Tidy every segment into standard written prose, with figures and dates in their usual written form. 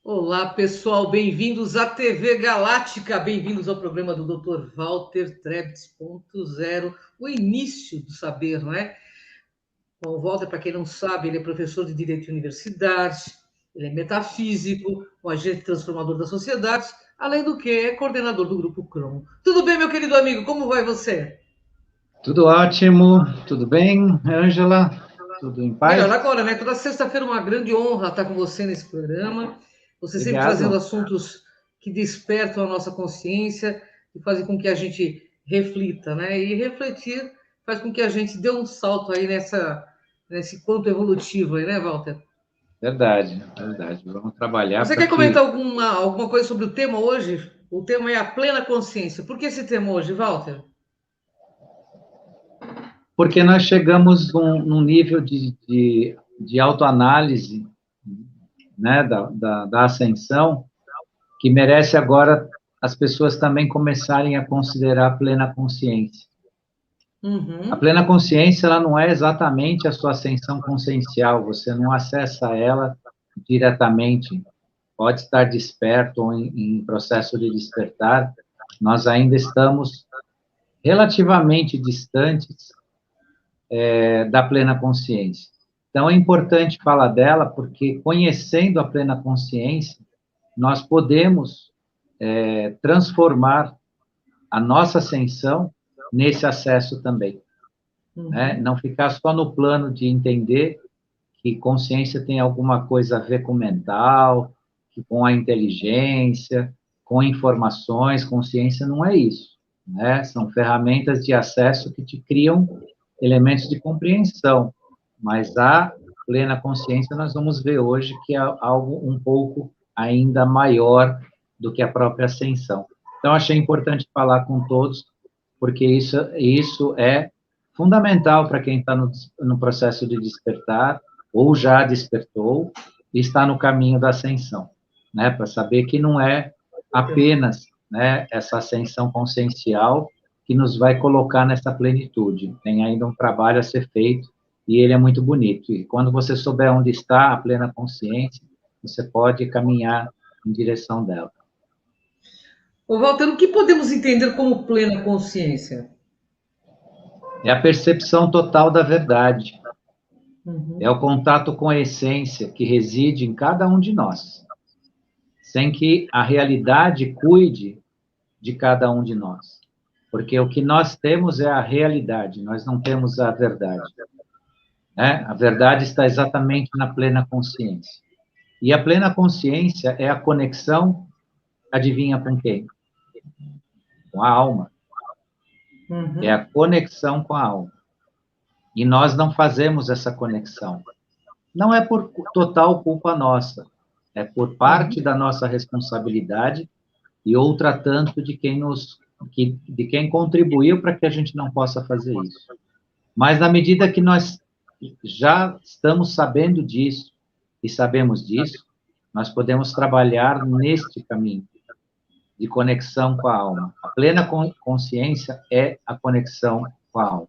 Olá, pessoal, bem-vindos à TV Galáctica, bem-vindos ao programa do Dr. Walter Trebs.0, o início do saber, não é? Bom, o Walter, para quem não sabe, ele é professor de Direito de Universidade, ele é metafísico, um agente transformador da sociedade, além do que é coordenador do Grupo Cromo. Tudo bem, meu querido amigo? Como vai você? Tudo ótimo, tudo bem, Ângela? Tudo em Melhor paz? agora, né? Toda sexta-feira é uma grande honra estar com você nesse programa. Você sempre trazendo Obrigado. assuntos que despertam a nossa consciência e fazem com que a gente reflita, né? E refletir faz com que a gente dê um salto aí nesse ponto evolutivo aí, né, Walter? Verdade, verdade. Vamos trabalhar Você para quer comentar que. alguma coisa sobre o tema hoje? O tema é a plena consciência. Por que esse tema hoje, Walter? Porque nós chegamos num nível de autoanálise, né, da ascensão, que merece agora as pessoas também começarem a considerar a plena consciência. A Uhum. plena consciência, ela não é exatamente a sua ascensão consciencial, você não acessa ela diretamente. Pode estar desperto ou em processo de despertar, nós ainda estamos relativamente distantes da plena consciência. Então, é importante falar dela, porque conhecendo a plena consciência, nós podemos transformar a nossa ascensão nesse acesso também. Né? Uhum. Não ficar só no plano de entender que consciência tem alguma coisa a ver com mental, com a inteligência, com informações. Consciência não é isso, né? São ferramentas de acesso que te criam elementos de compreensão, mas a plena consciência nós vamos ver hoje que é algo um pouco ainda maior do que a própria ascensão. Então, achei importante falar com todos, porque isso é fundamental para quem está no processo de despertar, ou já despertou, e está no caminho da ascensão, né? Para saber que não é apenas, né, essa ascensão consciencial que nos vai colocar nessa plenitude. Tem ainda um trabalho a ser feito e ele é muito bonito. E quando você souber onde está a plena consciência, você pode caminhar em direção dela. Ô, Walter, o que podemos entender como plena consciência? É a percepção total da verdade. É Uhum. o contato com a essência que reside em cada um de nós, sem que a realidade cuide de cada um de nós. Porque o que nós temos é a realidade, nós não temos a verdade. Né? A verdade está exatamente na plena consciência. E a plena consciência é a conexão, adivinha com quem? Com a alma. É a Uhum. conexão com a alma. E nós não fazemos essa conexão. Não é por total culpa nossa, é por parte Uhum. da nossa responsabilidade e outra tanto de quem contribuiu para que a gente não possa fazer isso. Mas na medida que nós já estamos sabendo disso e sabemos disso, nós podemos trabalhar neste caminho de conexão com a alma. A plena consciência é a conexão com a alma.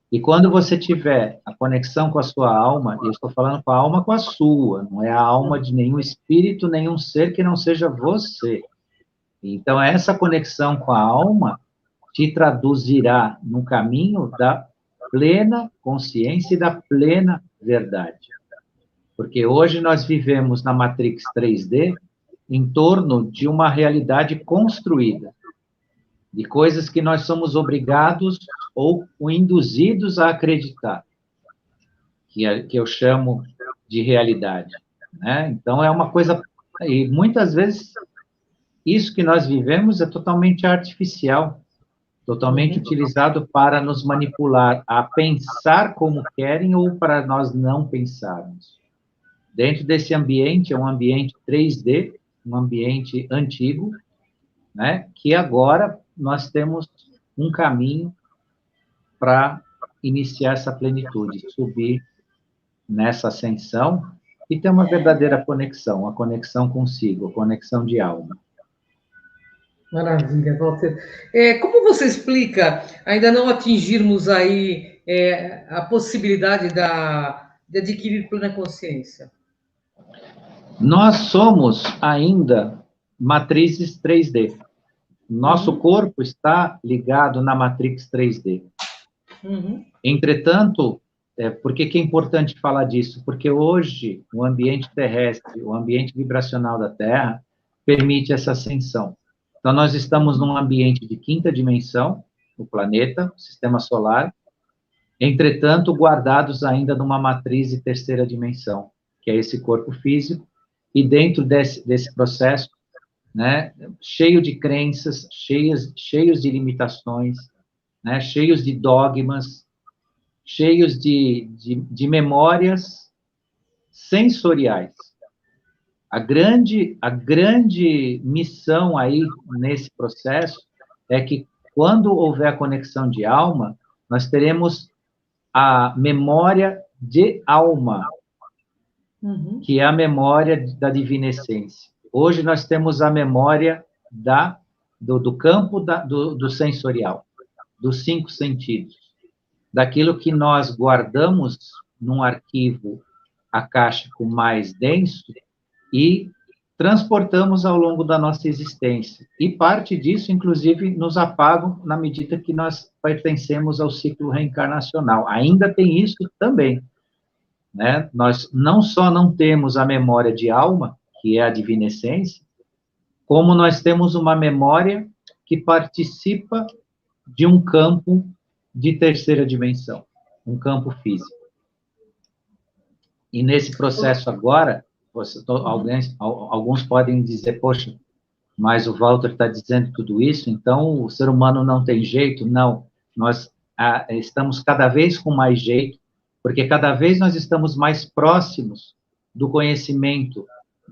E quando você tiver a conexão com a sua alma, e eu estou falando com a alma com a sua, não é a alma de nenhum espírito, nenhum ser que não seja você. Então, essa conexão com a alma te traduzirá no caminho da plena consciência e da plena verdade. Porque hoje nós vivemos na Matrix 3D em torno de uma realidade construída, de coisas que nós somos obrigados ou induzidos a acreditar, que eu chamo de realidade. Né? Então, é uma coisa. E muitas vezes, isso que nós vivemos é totalmente artificial, totalmente Uhum. utilizado para nos manipular a pensar como querem ou para nós não pensarmos. Dentro desse ambiente, é um ambiente 3D, um ambiente antigo, né, que agora nós temos um caminho para iniciar essa plenitude, subir nessa ascensão e ter uma verdadeira conexão, a conexão consigo, a conexão de alma. Maravilha, Walter. Como você explica ainda não atingirmos aí a possibilidade de adquirir plena consciência? Nós somos ainda matrizes 3D. Nosso corpo está ligado na matrix 3D. Entretanto, por que é importante falar disso? Porque hoje o ambiente terrestre, o ambiente vibracional da Terra, permite essa ascensão. Então, nós estamos num ambiente de quinta dimensão, o planeta, o sistema solar, entretanto, guardados ainda numa matriz de terceira dimensão, que é esse corpo físico, e dentro desse processo, né, cheio de crenças, cheios de limitações, né, cheios de dogmas, cheios de memórias sensoriais. A grande missão aí nesse processo é que, quando houver a conexão de alma, nós teremos a memória de alma, que é a memória da divina essência. Hoje nós temos a memória do campo do sensorial, dos 5 sentidos, daquilo que nós guardamos num arquivo akáshico mais denso e transportamos ao longo da nossa existência. E parte disso, inclusive, nos apagam na medida que nós pertencemos ao ciclo reencarnacional. Ainda tem isso também, né? Nós não só não temos a memória de alma, que é a divina essência, como nós temos uma memória que participa de um campo de terceira dimensão, um campo físico. E nesse processo agora, alguns podem dizer, poxa, mas o Walter está dizendo tudo isso, então o ser humano não tem jeito? Não, nós estamos cada vez com mais jeito, porque cada vez nós estamos mais próximos do conhecimento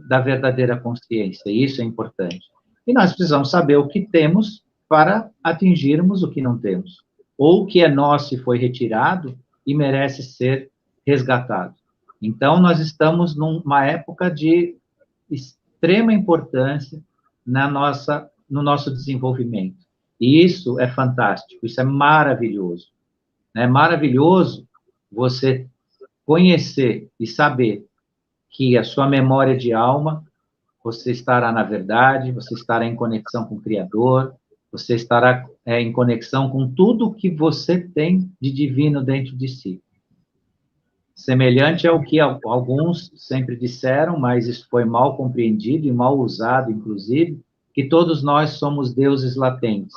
da verdadeira consciência, e isso é importante. E nós precisamos saber o que temos para atingirmos o que não temos, ou o que é nosso e foi retirado e merece ser resgatado. Então, nós estamos numa época de extrema importância no nosso desenvolvimento. E isso é fantástico, isso é maravilhoso. É maravilhoso você conhecer e saber que a sua memória de alma, você estará na verdade, você estará em conexão com o Criador, você estará em conexão com tudo que você tem de divino dentro de si. Semelhante ao que alguns sempre disseram, mas isso foi mal compreendido e mal usado, inclusive, que todos nós somos deuses latentes.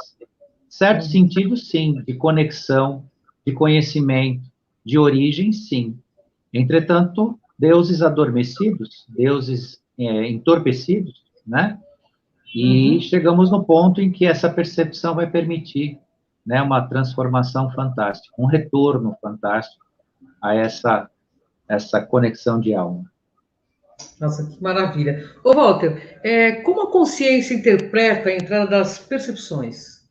Certo sentido, sim, de conexão, de conhecimento, de origem, sim. Entretanto, deuses adormecidos, deuses entorpecidos, né? E chegamos no ponto em que essa percepção vai permitir, né, uma transformação fantástica, um retorno fantástico a essa conexão de alma. Nossa, que maravilha. Ô, Walter, como a consciência interpreta a entrada das percepções?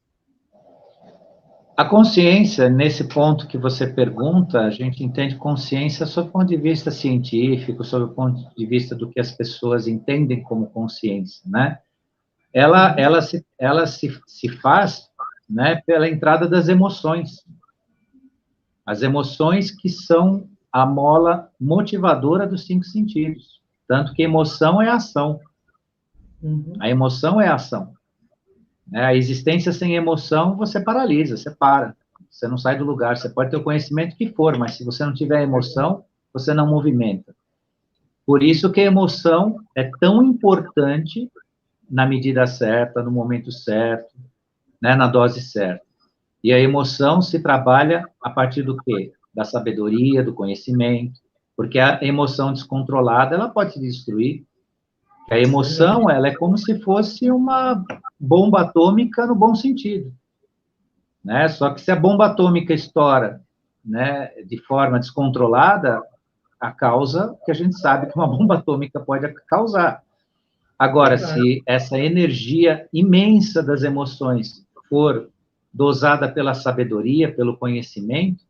A consciência, nesse ponto que você pergunta, a gente entende consciência sob o ponto de vista científico, sob o ponto de vista do que as pessoas entendem como consciência, né? Ela se faz, né, pela entrada das emoções. As emoções que são a mola motivadora dos 5 sentidos. Tanto que emoção é ação. A emoção é ação. A existência sem emoção, você paralisa, você para. Você não sai do lugar. Você pode ter o conhecimento que for, mas se você não tiver emoção, você não movimenta. Por isso que a emoção é tão importante na medida certa, no momento certo, né, na dose certa. E a emoção se trabalha a partir do quê? Da sabedoria, do conhecimento, porque a emoção descontrolada, ela pode te destruir. A emoção, ela é como se fosse uma bomba atômica no bom sentido, né? Só que se a bomba atômica estoura, né, de forma descontrolada, a causa que a gente sabe que uma bomba atômica pode causar. Agora, se essa energia imensa das emoções for dosada pela sabedoria, pelo conhecimento,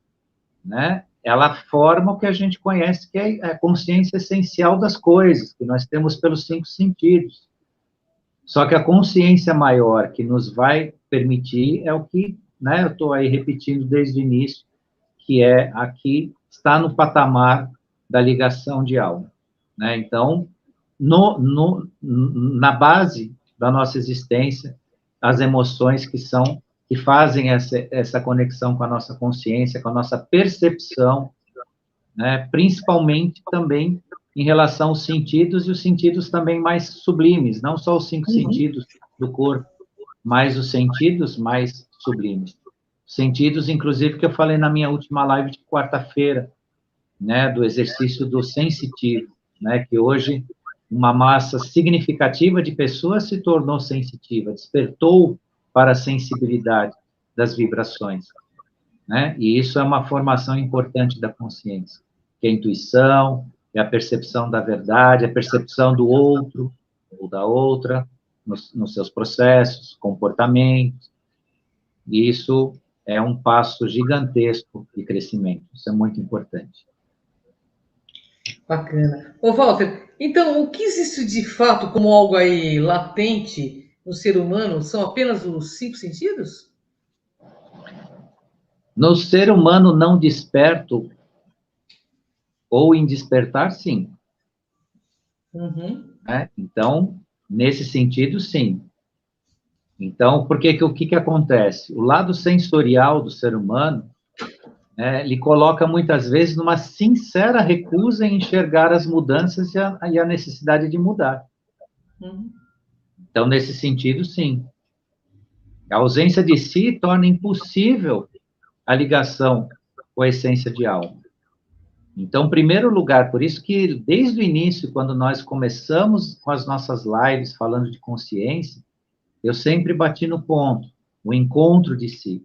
né, ela forma o que a gente conhece, que é a consciência essencial das coisas, que nós temos pelos 5 sentidos. Só que a consciência maior que nos vai permitir é o que, né, eu estou aí repetindo desde o início, que é aqui, está no patamar da ligação de alma, né? Então, na base da nossa existência, as emoções que fazem essa conexão com a nossa consciência, com a nossa percepção, né? Principalmente também em relação aos sentidos, e os sentidos também mais sublimes, não só os 5 sentidos do corpo, mas os sentidos mais sublimes. Sentidos, inclusive, que eu falei na minha última live de quarta-feira, né, do exercício do sensitivo, né, que hoje uma massa significativa de pessoas se tornou sensitiva, despertou para a sensibilidade das vibrações, né? E isso é uma formação importante da consciência, que é a intuição, é a percepção da verdade, a percepção do outro ou da outra, nos seus processos, comportamentos, e isso é um passo gigantesco de crescimento, isso é muito importante. Bacana. Ô, Walter, então, o que existe de fato como algo aí latente no ser humano são apenas os 5 sentidos? No ser humano não desperto, ou em despertar, sim. Uhum. Né? Então, nesse sentido, sim. Então, o que acontece? O lado sensorial do ser humano, né, ele coloca muitas vezes numa sincera recusa em enxergar as mudanças e a necessidade de mudar. Uhum. Então, nesse sentido, sim. A ausência de si torna impossível a ligação com a essência de alma. Então, em primeiro lugar, por isso que desde o início, quando nós começamos com as nossas lives falando de consciência, eu sempre bati no ponto, o encontro de si.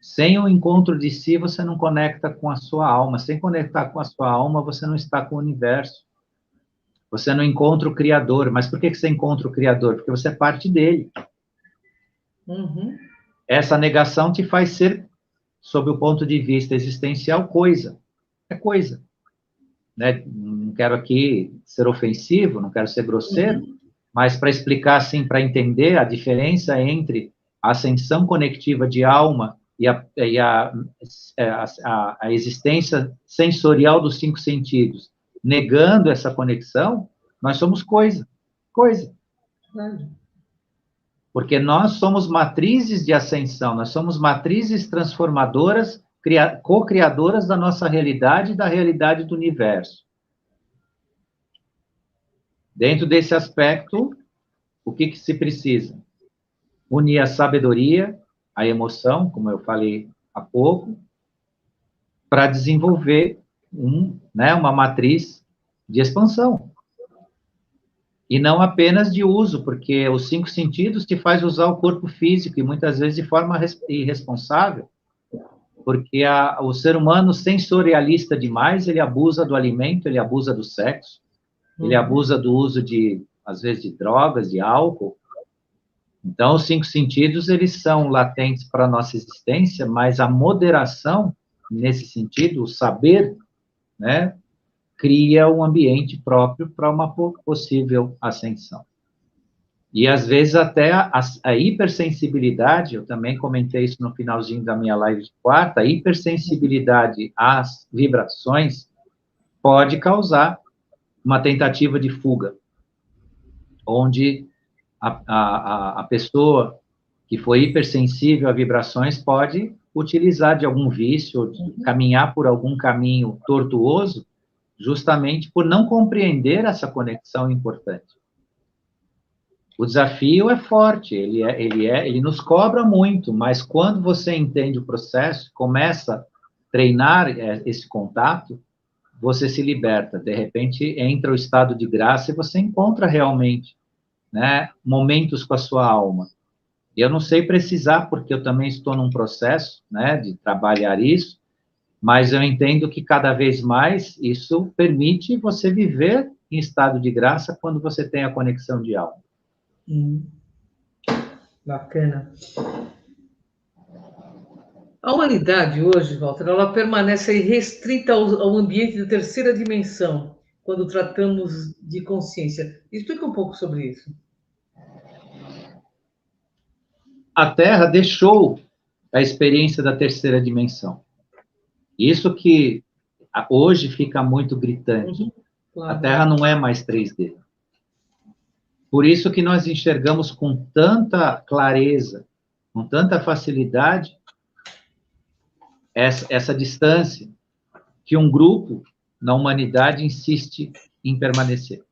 Sem o encontro de si, você não conecta com a sua alma. Sem conectar com a sua alma, você não está com o universo. Você não encontra o Criador. Mas por que você encontra o Criador? Porque você é parte dele. Uhum. Essa negação te faz ser, sob o ponto de vista existencial, coisa. É coisa. Né? Não quero aqui ser ofensivo, não quero ser grosseiro, mas para explicar, assim, para entender a diferença entre a ascensão conectiva de alma e a existência sensorial dos 5 sentidos, negando essa conexão, nós somos coisa. Coisa. Porque nós somos matrizes de ascensão, nós somos matrizes transformadoras, co-criadoras da nossa realidade e da realidade do universo. Dentro desse aspecto, o que se precisa? Unir a sabedoria, a emoção, como eu falei há pouco, para desenvolver uma matriz de expansão. E não apenas de uso, porque os 5 sentidos te faz usar o corpo físico, e muitas vezes de forma irresponsável, porque o ser humano sensorialista demais, ele abusa do alimento, ele abusa do sexo, ele abusa do uso às vezes, de drogas, de álcool. Então, os 5 sentidos, eles são latentes para a nossa existência, mas a moderação, nesse sentido, o saber, né, cria um ambiente próprio para uma possível ascensão. E, às vezes, até a hipersensibilidade, eu também comentei isso no finalzinho da minha live de quarta, a hipersensibilidade às vibrações pode causar uma tentativa de fuga, onde a pessoa que foi hipersensível a vibrações pode utilizar de algum vício, ou de caminhar por algum caminho tortuoso, justamente por não compreender essa conexão importante. O desafio é forte, ele nos cobra muito, mas quando você entende o processo, começa a treinar esse contato, você se liberta. De repente, entra o estado de graça e você encontra realmente, né, momentos com a sua alma. Eu não sei precisar, porque eu também estou num processo, né, de trabalhar isso, mas eu entendo que cada vez mais isso permite você viver em estado de graça quando você tem a conexão de alma. Bacana. A humanidade hoje, Walter, ela permanece restrita ao ambiente da terceira dimensão, quando tratamos de consciência. Explica um pouco sobre isso. A Terra deixou a experiência da terceira dimensão. Isso que hoje fica muito gritante. Claro. A Terra não é mais 3D. Por isso que nós enxergamos com tanta clareza, com tanta facilidade, essa distância que um grupo na humanidade insiste em permanecer,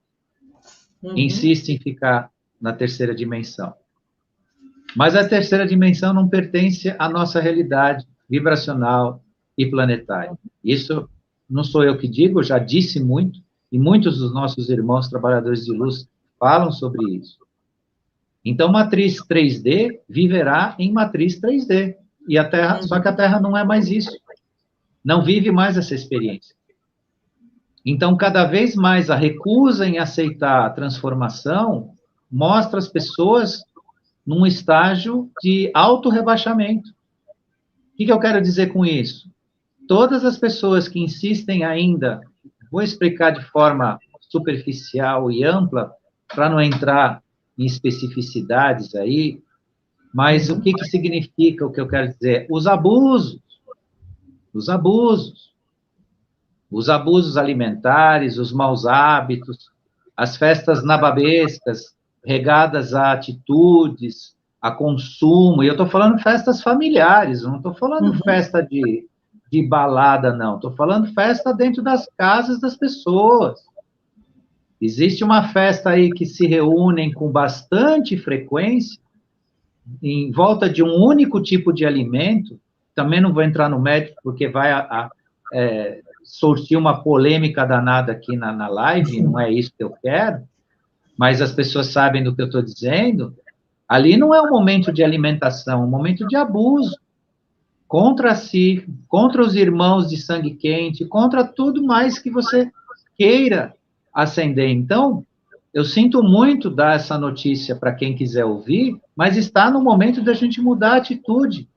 insiste em ficar na terceira dimensão. Mas a terceira dimensão não pertence à nossa realidade vibracional e planetária. Isso não sou eu que digo, eu já disse muito, e muitos dos nossos irmãos trabalhadores de luz falam sobre isso. Então, matriz 3D viverá em matriz 3D. E a Terra, só que a Terra não é mais isso. Não vive mais essa experiência. Então, cada vez mais a recusa em aceitar a transformação mostra as pessoas num estágio de auto-rebaixamento. O que eu quero dizer com isso? Todas as pessoas que insistem ainda, vou explicar de forma superficial e ampla, para não entrar em especificidades aí, mas o que significa o que eu quero dizer? Os abusos alimentares, os maus hábitos, as festas nababescas, regadas a atitudes, a consumo, e eu estou falando festas familiares, não estou falando festa de balada, não, estou falando festa dentro das casas das pessoas. Existe uma festa aí que se reúnem com bastante frequência, em volta de um único tipo de alimento, também não vou entrar no mérito, porque vai sortir uma polêmica danada aqui na live, não é isso que eu quero, mas as pessoas sabem do que eu estou dizendo. Ali não é um momento de alimentação, é um momento de abuso contra si, contra os irmãos de sangue quente, contra tudo mais que você queira ascender. Então, eu sinto muito dar essa notícia para quem quiser ouvir, mas está no momento da gente mudar a atitude.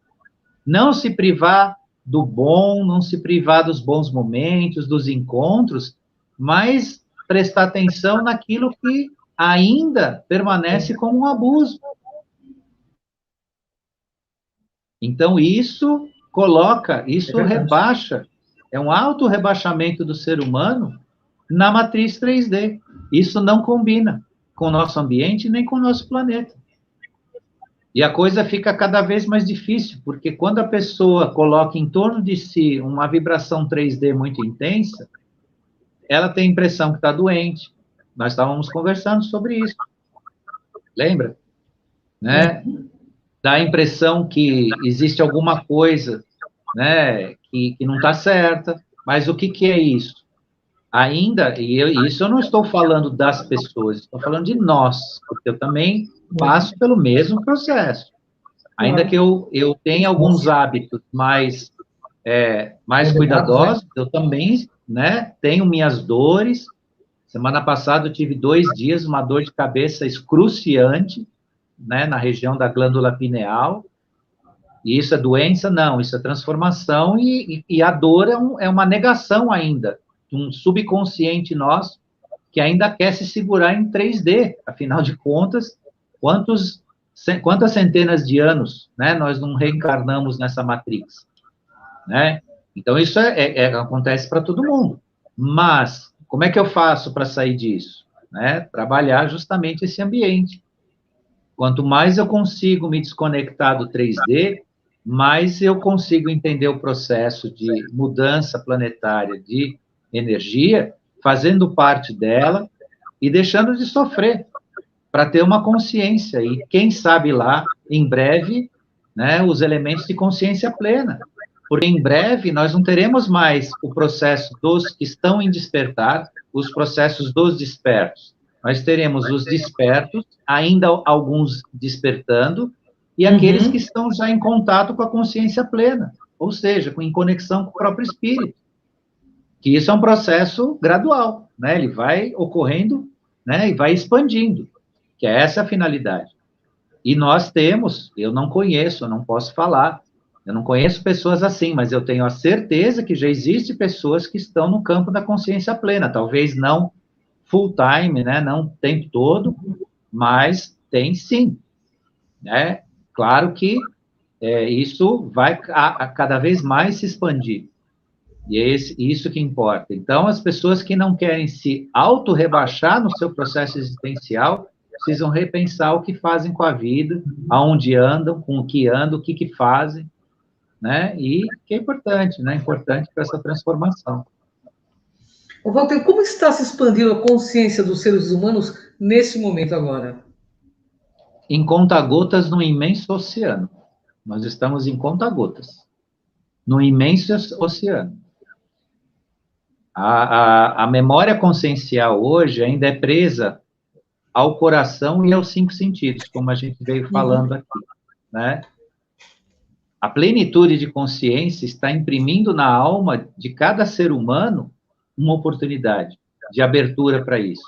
Não se privar do bom, não se privar dos bons momentos, dos encontros, mas prestar atenção naquilo que ainda permanece como um abuso. Então, isso rebaixa, é um auto-rebaixamento do ser humano na matriz 3D. Isso não combina com o nosso ambiente nem com o nosso planeta. E a coisa fica cada vez mais difícil, porque quando a pessoa coloca em torno de si uma vibração 3D muito intensa, ela tem a impressão que está doente. Nós estávamos conversando sobre isso. Lembra? Né? Dá a impressão que existe alguma coisa, né, que não está certa. Mas o que é isso? Ainda, isso eu não estou falando das pessoas, estou falando de nós, porque eu também passo pelo mesmo processo. Ainda que eu tenha alguns hábitos mais cuidadosos, eu também, né, tenho minhas dores. Semana passada eu tive 2 dias, uma dor de cabeça excruciante, né, na região da glândula pineal. E isso é doença? Não, isso é transformação, e a dor é uma negação ainda, um subconsciente nosso que ainda quer se segurar em 3D. Afinal de contas, quantas centenas de anos, né, nós não reencarnamos nessa matrix, né? Então, isso acontece para todo mundo. Mas, como é que eu faço para sair disso? Né? Trabalhar justamente esse ambiente. Quanto mais eu consigo me desconectar do 3D, mais eu consigo entender o processo de mudança planetária de energia, fazendo parte dela e deixando de sofrer, para ter uma consciência. E quem sabe lá, em breve, né, os elementos de consciência plena. Porque em breve nós não teremos mais o processo dos que estão em despertar, os processos dos despertos. Nós teremos os despertos, ainda alguns despertando, e aqueles que estão já em contato com a consciência plena, ou seja, em conexão com o próprio espírito. Que isso é um processo gradual, né? Ele vai ocorrendo, né, e vai expandindo, que é essa a finalidade. E nós temos, eu não conheço, eu não posso falar, eu não conheço pessoas assim, mas eu tenho a certeza que já existem pessoas que estão no campo da consciência plena, talvez não full time, né, não o tempo todo, mas tem sim, né? Claro que isso vai cada vez mais se expandir, e é isso que importa. Então, as pessoas que não querem se auto-rebaixar no seu processo existencial, precisam repensar o que fazem com a vida, aonde andam, com o que andam, o que fazem, né? E que é importante, né? Importante para essa transformação. Ô, Walter, como está se expandindo a consciência dos seres humanos nesse momento agora? Em conta-gotas no imenso oceano. Nós estamos em conta-gotas, no imenso oceano. A memória consciencial hoje ainda é presa ao coração e aos 5 sentidos, como a gente veio falando aqui, né? A plenitude de consciência está imprimindo na alma de cada ser humano uma oportunidade de abertura para isso.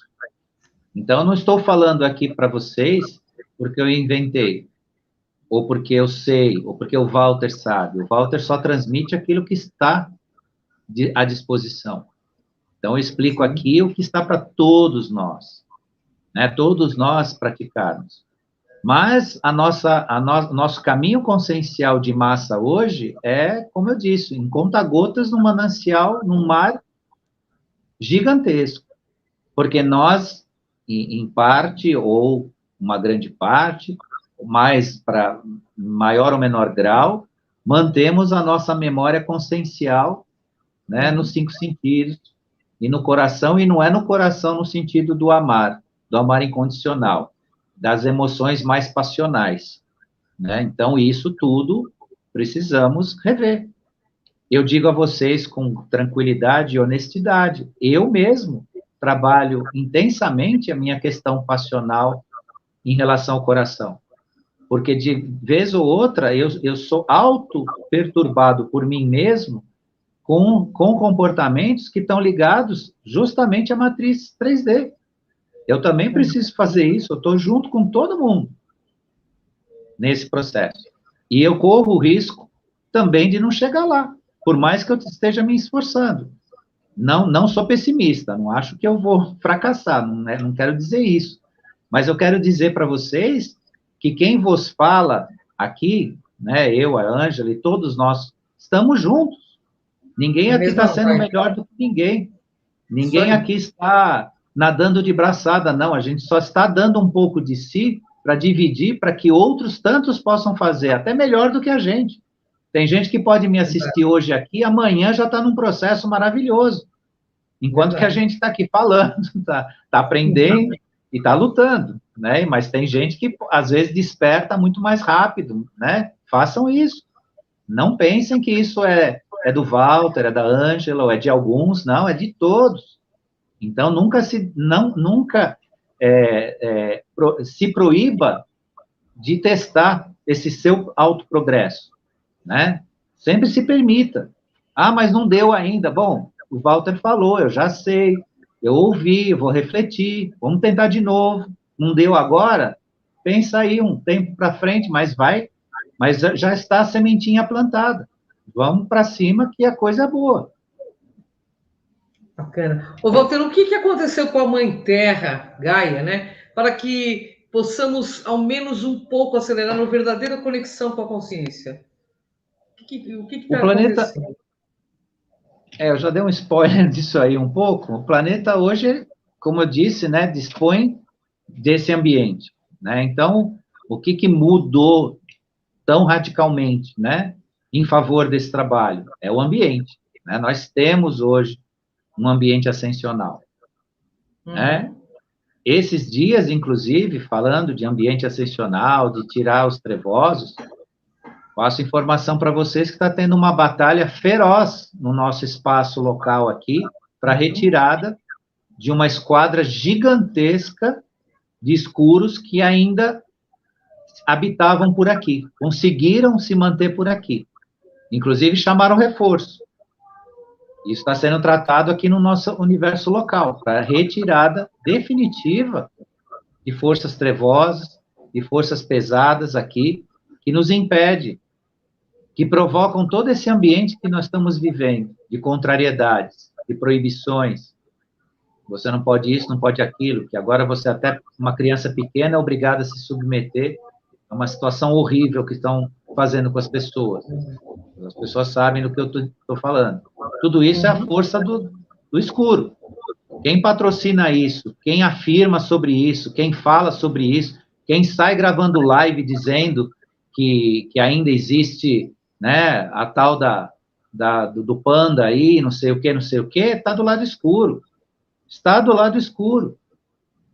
Então, eu não estou falando aqui para vocês porque eu inventei, ou porque eu sei, ou porque o Walter sabe. O Walter só transmite aquilo que está à disposição. Então, eu explico aqui o que está para todos nós, né? Todos nós praticarmos. Mas nosso caminho consciencial de massa hoje é, como eu disse, em conta-gotas num manancial, num mar gigantesco. Porque nós, em parte, ou uma grande parte, mais para maior ou menor grau, mantemos a nossa memória consciencial, né, nos 5 sentidos, e no coração, e não é no coração no sentido do amar incondicional, das emoções mais passionais, né? Então, isso tudo precisamos rever. Eu digo a vocês com tranquilidade e honestidade, eu mesmo trabalho intensamente a minha questão passional em relação ao coração, porque de vez ou outra eu sou auto-perturbado por mim mesmo com comportamentos que estão ligados justamente à matriz 3D. Eu também preciso fazer isso, eu estou junto com todo mundo nesse processo. E eu corro o risco também de não chegar lá, por mais que eu esteja me esforçando. Não sou pessimista, não acho que eu vou fracassar, não quero dizer isso. Mas eu quero dizer para vocês que quem vos fala aqui, né, eu, a Ângela e todos nós, estamos juntos. Ninguém aqui está sendo melhor do que ninguém. Ninguém aqui está nadando de braçada, não. A gente só está dando um pouco de si para dividir, para que outros tantos possam fazer, até melhor do que a gente. Tem gente que pode me assistir hoje aqui, amanhã já está num processo maravilhoso. Enquanto que a gente está aqui falando, está aprendendo e está lutando, né? Mas tem gente que, às vezes, desperta muito mais rápido, né? Façam isso. Não pensem que isso é do Walter, é da Ângela, ou é de alguns, não, é de todos. Então, nunca se proíba de testar esse seu autoprogresso, né? Sempre se permita. Ah, mas não deu ainda. Bom, o Walter falou, eu já sei, eu ouvi, eu vou refletir, vamos tentar de novo. Não deu agora? Pensa aí um tempo para frente, mas já está a sementinha plantada. Vamos para cima que a coisa é boa. Bacana. Ô, Walter, o que aconteceu com a Mãe Terra, Gaia, né? Para que possamos, ao menos um pouco, acelerar uma verdadeira conexão com a consciência? O que está acontecendo? Eu já dei um spoiler disso aí um pouco. O planeta hoje, como eu disse, né, dispõe desse ambiente, né? Então, o que mudou tão radicalmente, né, em favor desse trabalho? É o ambiente, né? Nós temos hoje um ambiente ascensional, né? Esses dias, inclusive, falando de ambiente ascensional, de tirar os trevosos, passo informação para vocês que está tendo uma batalha feroz no nosso espaço local aqui, para retirada de uma esquadra gigantesca de escuros que ainda habitavam por aqui, conseguiram se manter por aqui. Inclusive, chamaram reforço. Isso está sendo tratado aqui no nosso universo local, para retirada definitiva de forças trevosas, de forças pesadas aqui, que nos impede, que provocam todo esse ambiente que nós estamos vivendo, de contrariedades, de proibições. Você não pode isso, não pode aquilo, que agora você até, uma criança pequena, é obrigada a se submeter a uma situação horrível que estão fazendo com as pessoas. As pessoas sabem do que eu estou falando. Tudo isso é a força do escuro. Quem patrocina isso, quem afirma sobre isso, quem fala sobre isso, quem sai gravando live dizendo que ainda existe, né, a tal do panda aí, não sei o que, está do lado escuro. Está do lado escuro.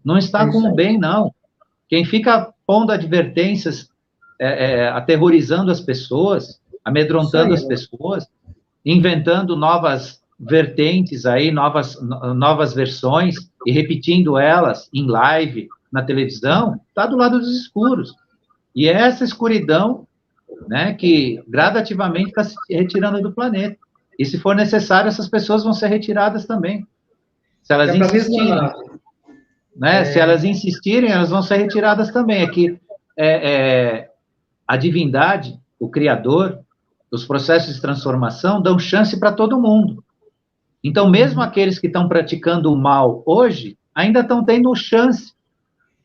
Não está com o bem, não. Quem fica pondo advertências, aterrorizando as pessoas, amedrontando as pessoas, inventando novas vertentes aí, novas versões, e repetindo elas em live, na televisão, está do lado dos escuros. E é essa escuridão, né, que gradativamente está se retirando do planeta. E se for necessário, essas pessoas vão ser retiradas também. Se elas insistirem. Né? Se elas insistirem, elas vão ser retiradas também. Aqui, a divindade, o Criador, os processos de transformação dão chance para todo mundo. Então, mesmo aqueles que estão praticando o mal hoje, ainda estão tendo chance.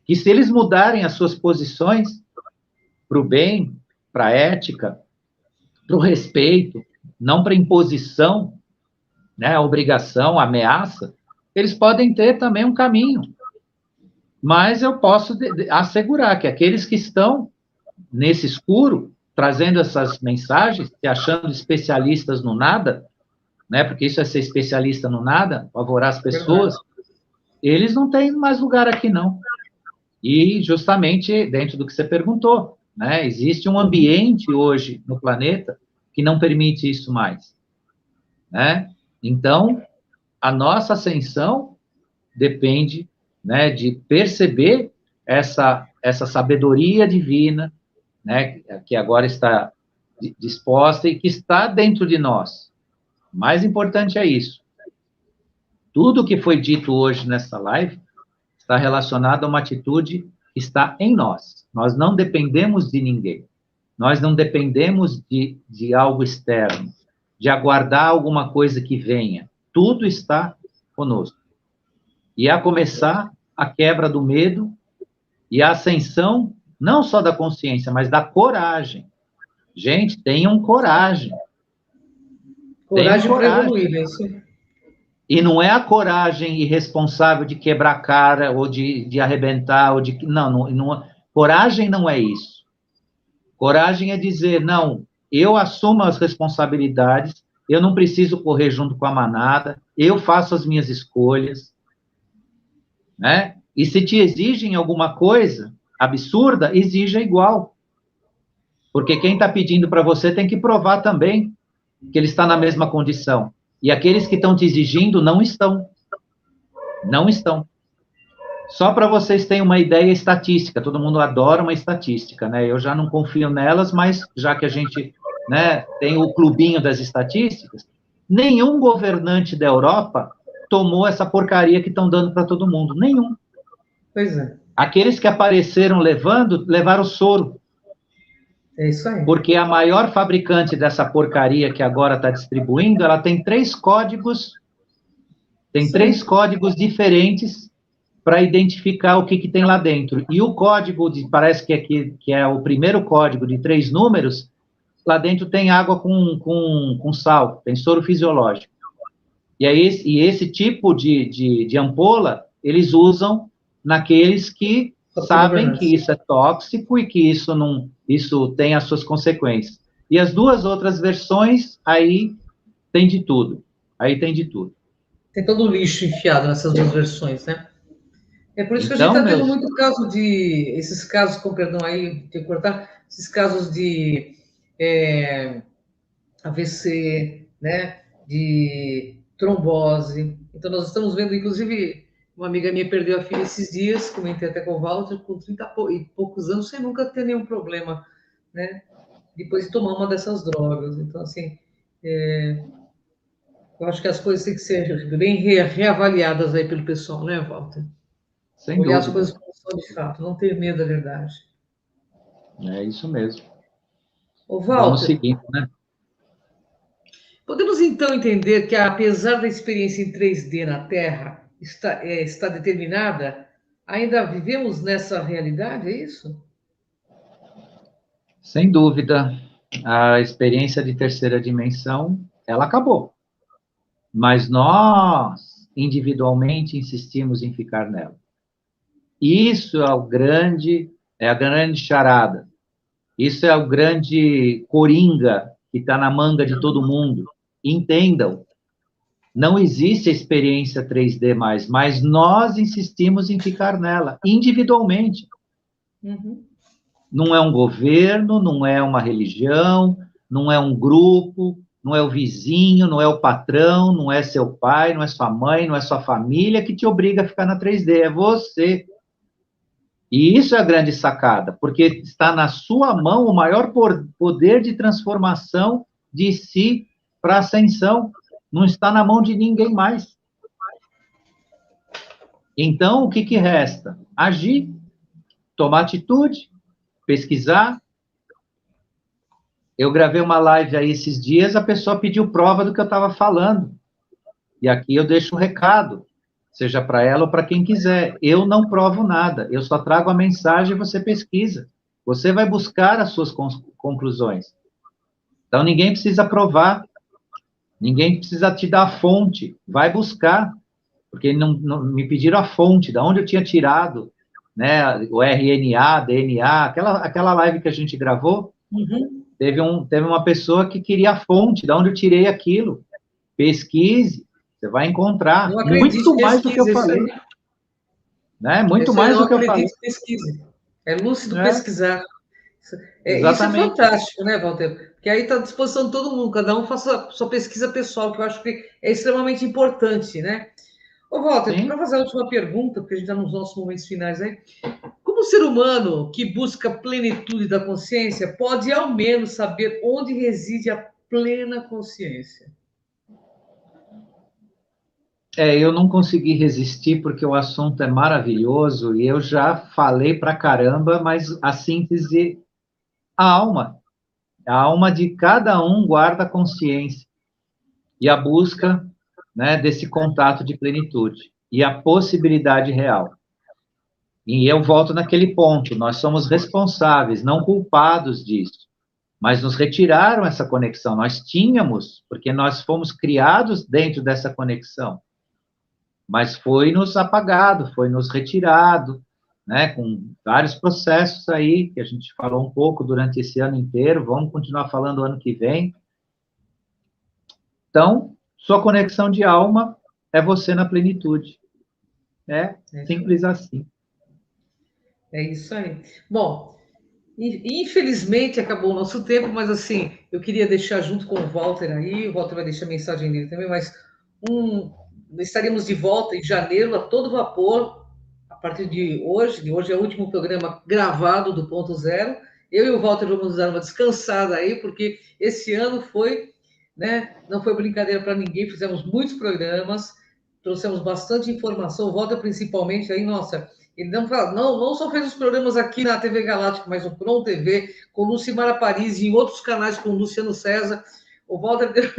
Que se eles mudarem as suas posições para o bem, para a ética, para o respeito, não para imposição, né, obrigação, ameaça, eles podem ter também um caminho. Mas eu posso assegurar que aqueles que estão nesse escuro, trazendo essas mensagens, se achando especialistas no nada, né, porque isso é ser especialista no nada, favorar as pessoas, eles não têm mais lugar aqui, não. E justamente dentro do que você perguntou, né, existe um ambiente hoje no planeta que não permite isso mais. Né? Então, a nossa ascensão depende, né, de perceber essa sabedoria divina, né, que agora está disposta e que está dentro de nós. O mais importante é isso. Tudo que foi dito hoje nessa live está relacionado a uma atitude que está em nós. Nós não dependemos de ninguém. Nós não dependemos de algo externo, de aguardar alguma coisa que venha. Tudo está conosco. E a começar a quebra do medo e a ascensão, não só da consciência, mas da coragem. Gente, tenham coragem. Coragem para evoluir, né? E não é a coragem irresponsável de quebrar a cara, ou de arrebentar, ou de... Não, coragem não é isso. Coragem é dizer, não, eu assumo as responsabilidades, eu não preciso correr junto com a manada, eu faço as minhas escolhas, né? E se te exigem alguma coisa absurda, exija igual. Porque quem está pedindo para você tem que provar também que ele está na mesma condição. E aqueles que estão te exigindo não estão. Não estão. Só para vocês terem uma ideia estatística, todo mundo adora uma estatística, né? Eu já não confio nelas, mas já que a gente, né, tem o clubinho das estatísticas, nenhum governante da Europa tomou essa porcaria que estão dando para todo mundo. Nenhum. Pois é. Aqueles que apareceram levando, levaram soro. É isso aí. Porque a maior fabricante dessa porcaria que agora está distribuindo, ela tem 3 códigos, três códigos diferentes para identificar o que tem lá dentro. E o código, parece que é o primeiro código de 3 números, lá dentro tem água com sal, tem soro fisiológico. E esse tipo de ampola, eles usam naqueles que sabem que isso é tóxico e que isso tem as suas consequências. E as 2 outras versões, aí tem de tudo. Tem todo o lixo enfiado nessas 2 versões, né? É por isso que a gente está tendo muito caso esses casos, com perdão aí, de cortar, esses casos de AVC, né? De trombose. Então, nós estamos vendo, inclusive, uma amiga minha perdeu a filha esses dias, comentei até com o Walter, com 30 e poucos anos, sem nunca ter nenhum problema, né? Depois de tomar uma dessas drogas. Então, assim, eu acho que as coisas têm que ser bem reavaliadas aí pelo pessoal, né, Walter? Sem Olhar dúvida. as coisas como são de fato, não ter medo da verdade. É isso mesmo. Ô, Walter, vamos seguindo, né? Podemos então entender que, apesar da experiência em 3D na Terra está determinada, ainda vivemos nessa realidade, é isso? Sem dúvida. A experiência de terceira dimensão, ela acabou. Mas nós individualmente, insistimos em ficar nela. Isso é a grande charada. Isso é o grande coringa que está na manga de todo mundo. Entendam, não existe a experiência 3D mais, mas nós insistimos em ficar nela, individualmente. Uhum. Não é um governo, não é uma religião, não é um grupo, não é o vizinho, não é o patrão, não é seu pai, não é sua mãe, não é sua família que te obriga a ficar na 3D, é você. E isso é a grande sacada, porque está na sua mão o maior poder de transformação de si para ascensão. Não está na mão de ninguém mais. Então, o que resta? Agir, tomar atitude, pesquisar. Eu gravei uma live aí esses dias, a pessoa pediu prova do que eu estava falando. E aqui eu deixo um recado, seja para ela ou para quem quiser. Eu não provo nada, eu só trago a mensagem e você pesquisa. Você vai buscar as suas conclusões. Então, ninguém precisa provar, ninguém precisa te dar a fonte. Vai buscar, porque não me pediram a fonte, de onde eu tinha tirado, né, o RNA, DNA, aquela live que a gente gravou, Uhum. teve uma pessoa que queria a fonte, de onde eu tirei aquilo. Pesquise, você vai encontrar Não acredite, muito mais do que eu pesquise, isso falei. aí. Né? Muito Isso aí, mais não do que eu falei. acredite, pesquise. É lúcido É, pesquisar. Isso é exatamente. fantástico, né, Walter? Porque aí está à disposição de todo mundo, cada um faça a sua pesquisa pessoal, que eu acho que é extremamente importante, né? Ô, Walter, para Sim. fazer a última pergunta, porque a gente está nos nossos momentos finais aí, como o ser humano que busca a plenitude da consciência pode, ao menos, saber onde reside a plena consciência? Eu não consegui resistir porque o assunto é maravilhoso e eu já falei pra caramba, mas a síntese, a alma. A alma de cada um guarda a consciência e a busca, né, desse contato de plenitude e a possibilidade real. E eu volto naquele ponto, nós somos responsáveis, não culpados disso, mas nos retiraram essa conexão. Nós tínhamos, porque nós fomos criados dentro dessa conexão, mas foi nos apagado, foi nos retirado, né, com vários processos aí, que a gente falou um pouco durante esse ano inteiro, vamos continuar falando ano que vem. Então, sua conexão de alma é você na plenitude. É simples assim. É isso aí. Bom, infelizmente acabou o nosso tempo, mas assim, eu queria deixar junto com o Walter aí, o Walter vai deixar a mensagem dele também, mas estaremos de volta em janeiro a todo vapor, a partir de hoje é o último programa gravado do Ponto Zero. Eu e o Walter vamos dar uma descansada aí, porque esse ano foi, né, não foi brincadeira para ninguém, fizemos muitos programas, trouxemos bastante informação, o Walter principalmente aí, nossa, ele não só fez os programas aqui na TV Galáctica, mas no Prom TV, com Lucimara Paris e em outros canais com Luciano César. O Walter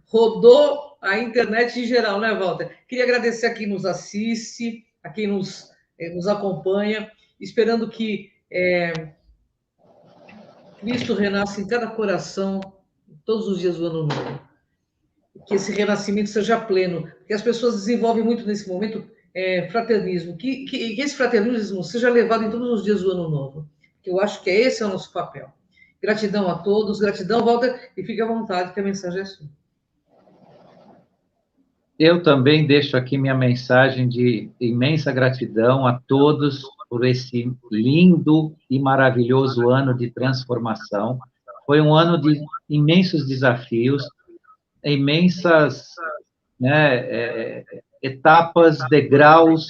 rodou a internet em geral, né, Walter? Queria agradecer a quem nos assiste, a quem nos acompanha, esperando que Cristo renasça em cada coração, todos os dias do ano novo. Que esse renascimento seja pleno, porque as pessoas desenvolvem muito nesse momento fraternismo, que esse fraternismo seja levado em todos os dias do ano novo, que eu acho que esse é o nosso papel. Gratidão a todos, gratidão, Walter, e fique à vontade que a mensagem é sua. Eu também deixo aqui minha mensagem de imensa gratidão a todos por esse lindo e maravilhoso ano de transformação. Foi um ano de imensos desafios, imensas, né, etapas, degraus,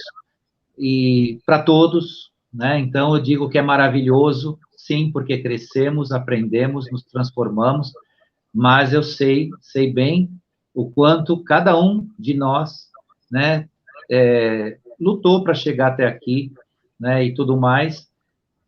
e para todos, né? Então eu digo que é maravilhoso, sim, porque crescemos, aprendemos, nos transformamos, mas eu sei bem o quanto cada um de nós, né, lutou para chegar até aqui, né, e tudo mais.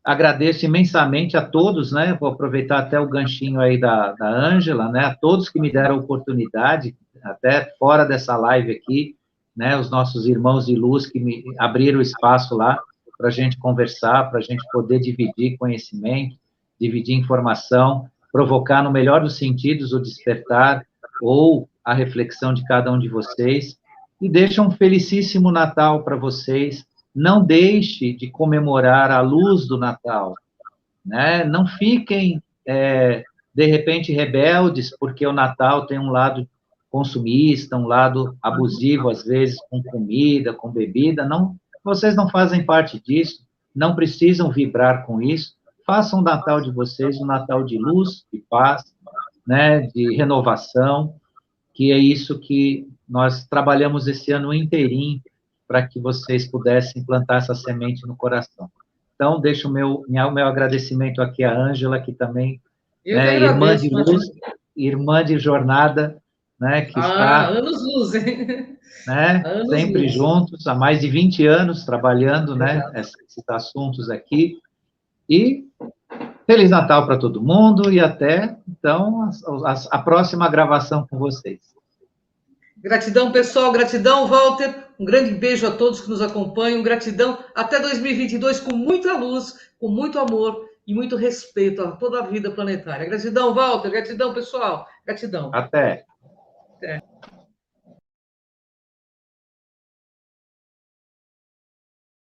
Agradeço imensamente a todos, né, vou aproveitar até o ganchinho aí da Ângela, né, a todos que me deram a oportunidade, até fora dessa live aqui, né, os nossos irmãos de luz que me abriram espaço lá para a gente conversar, para a gente poder dividir conhecimento, dividir informação, provocar no melhor dos sentidos o despertar ou a reflexão de cada um de vocês. e deixo um felicíssimo Natal para vocês. Não deixe de comemorar a luz do Natal, né? Não fiquem, de repente, rebeldes, porque o Natal tem um lado consumista, um lado abusivo, às vezes, com comida, com bebida. Não, vocês não fazem parte disso, não precisam vibrar com isso. Façam o Natal de vocês um Natal de luz, de paz, né? De renovação, que é isso que nós trabalhamos esse ano inteirinho para que vocês pudessem plantar essa semente no coração. Então, deixo o meu agradecimento aqui à Ângela, que também, Eu que irmã agradeço, de luz, irmã de jornada, né, que está, anos-luz, hein? né, sempre Anos-luz. juntos, há mais de 20 anos trabalhando, né, esses assuntos aqui. E Feliz Natal para todo mundo e até, então, a próxima gravação com vocês. Gratidão, pessoal. Gratidão, Walter. Um grande beijo a todos que nos acompanham. Gratidão. Até 2022 com muita luz, com muito amor e muito respeito a toda a vida planetária. Gratidão, Walter. Gratidão, pessoal. Gratidão. Até. Até.